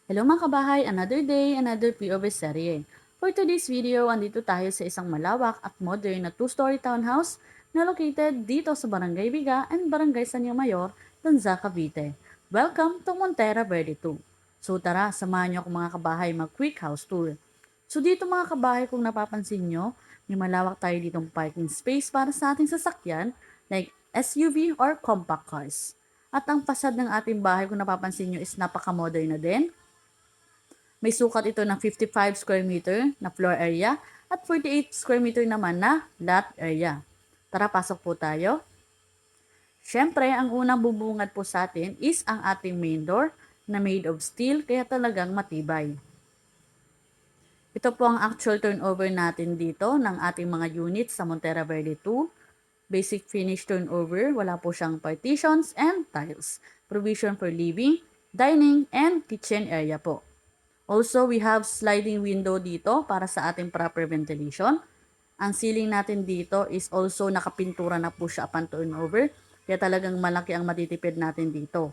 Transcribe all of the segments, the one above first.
Hello mga kabahay, another day, another POV serye. For today's video, andito tayo sa isang malawak at modern na two-story townhouse na located dito sa Barangay Biga and Barangay San Mayor, Tanza, Cavite. Welcome to Montera Verde 2. So tara, samahan niyo ako mga kabahay mag-quick house tour. So dito mga kabahay, kung napapansin nyo, may malawak tayo ditong parking space para sa ating sasakyan like SUV or compact cars. At ang fasad ng ating bahay kung napapansin nyo is napaka-modern na din. May sukat ito ng 55 square meter na floor area at 48 square meter naman na lot area. Tara, pasok po tayo. Siyempre, ang unang bubungad po sa atin is ang ating main door na made of steel kaya talagang matibay. Ito po ang actual turnover natin dito ng ating mga units sa Montera Verde 2. Basic finish turnover, wala po siyang partitions and tiles. Provision for living, dining, and kitchen area po. Also, we have sliding window dito para sa ating proper ventilation. Ang ceiling natin dito is also nakapintura na po siya upon turnover. Kaya talagang malaki ang matitipid natin dito.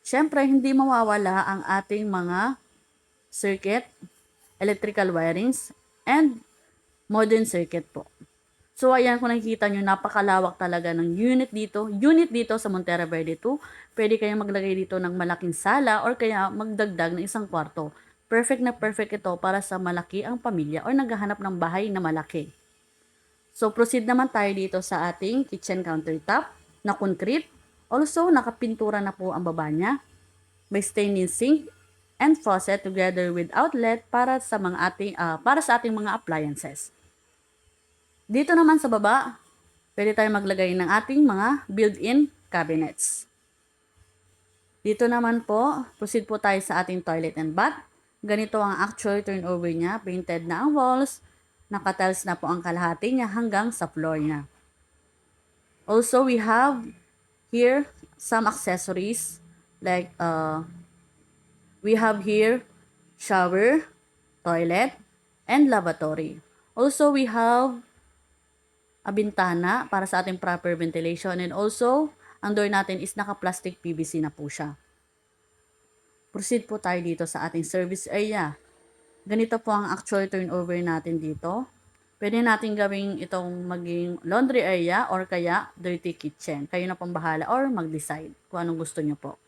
Siyempre, hindi mawawala ang ating mga circuit, electrical wirings, and modern circuit po. So ayan, kung nakikita nyo, napakalawak talaga ng unit dito sa Montera Verde 2. Pwede kayong maglagay dito ng malaking sala or kaya magdagdag ng isang kwarto. Perfect na perfect ito para sa malaki ang pamilya or naghahanap ng bahay na malaki. So proceed naman tayo dito sa ating kitchen countertop na concrete. Also, nakapintura na po ang baba niya. May stainless sink and faucet together with outlet para sa ating mga appliances. Dito naman sa baba, pwede tayo maglagay ng ating mga built-in cabinets. Dito naman po, proceed po tayo sa ating toilet and bath. Ganito ang actual turnover niya. Painted na ang walls, nakatiles na po ang kalahati niya hanggang sa floor niya. Also, we have here some accessories like we have here shower, toilet, and lavatory. Also, we have a bintana para sa ating proper ventilation, and also ang door natin is naka-plastic PVC na po siya. Proceed po tayo dito sa ating service area. Ganito po ang actual turnover natin dito. Pwede natin gawing itong maging laundry area or kaya dirty kitchen. Kayo na pong bahala or mag-decide kung anong gusto nyo po.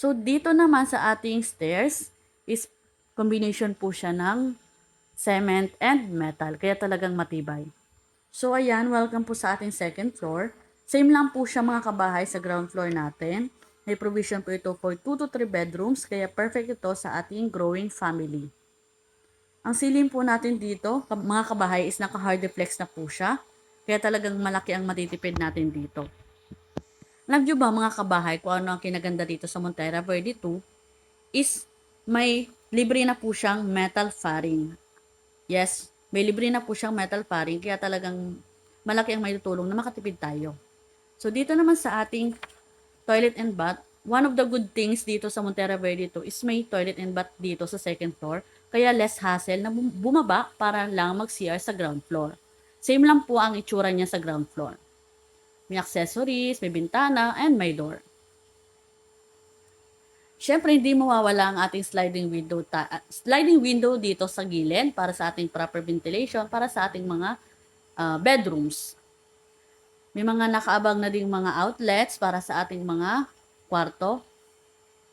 So dito naman sa ating stairs is combination po siya ng cement and metal. Kaya talagang matibay. So ayan, welcome po sa ating second floor. Same lang po siya mga kabahay sa ground floor natin. May provision po ito for 2 to 3 bedrooms, kaya perfect ito sa ating growing family. Ang ceiling po natin dito, mga kabahay, is naka-hard flex na po siya. Kaya talagang malaki ang matitipid natin dito. Alam nyo ba mga kabahay kung ano ang kinaganda dito sa Montera Verde 2 is may libre na po siyang metal fairing. Yes, may libre na po siyang metal fairing kaya talagang malaki ang may tutulong na makatipid tayo. So dito naman sa ating toilet and bath, one of the good things dito sa Montera Verde 2 is may toilet and bath dito sa second floor. Kaya less hassle na bumaba para lang mag-CR sa ground floor. Same lang po ang itsura niya sa ground floor. May accessories, may bintana, and may door. Siyempre, hindi mawawala ang ating sliding window dito sa gilid para sa ating proper ventilation, para sa ating mga bedrooms. May mga nakaabang na ding mga outlets para sa ating mga kwarto,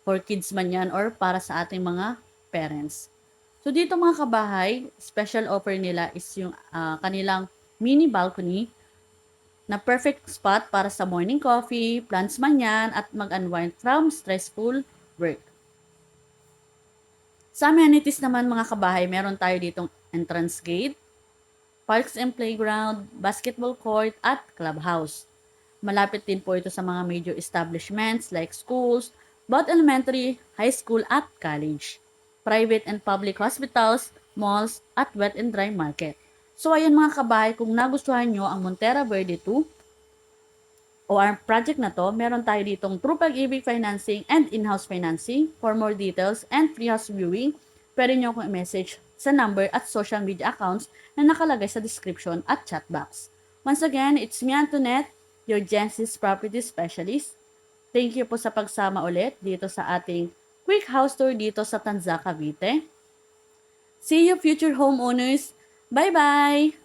for kids man yan or para sa ating mga parents. So dito mga kabahay, special offer nila is yung kanilang mini balcony na perfect spot para sa morning coffee, plants man yan, at mag-unwind from stressful work. Sa amenities naman mga kabahay, meron tayo ditong entrance gate, parks and playground, basketball court, at clubhouse. Malapit din po ito sa mga major establishments like schools, both elementary, high school, at college, private and public hospitals, malls, at wet and dry market. So ayan mga kabahay, kung nagustuhan nyo ang Montera Verde 2 o ang project na to, meron tayo ditong True Pag-ibig Financing and In-house Financing. For more details and free house viewing, pwede nyo akong i-message sa number at social media accounts na nakalagay sa description at chat box. Once again, it's me Antoinette, your Genesis Property Specialist. Thank you po sa pagsama ulit dito sa ating quick house tour dito sa Tanza, Cavite. See you future homeowners! Bye-bye!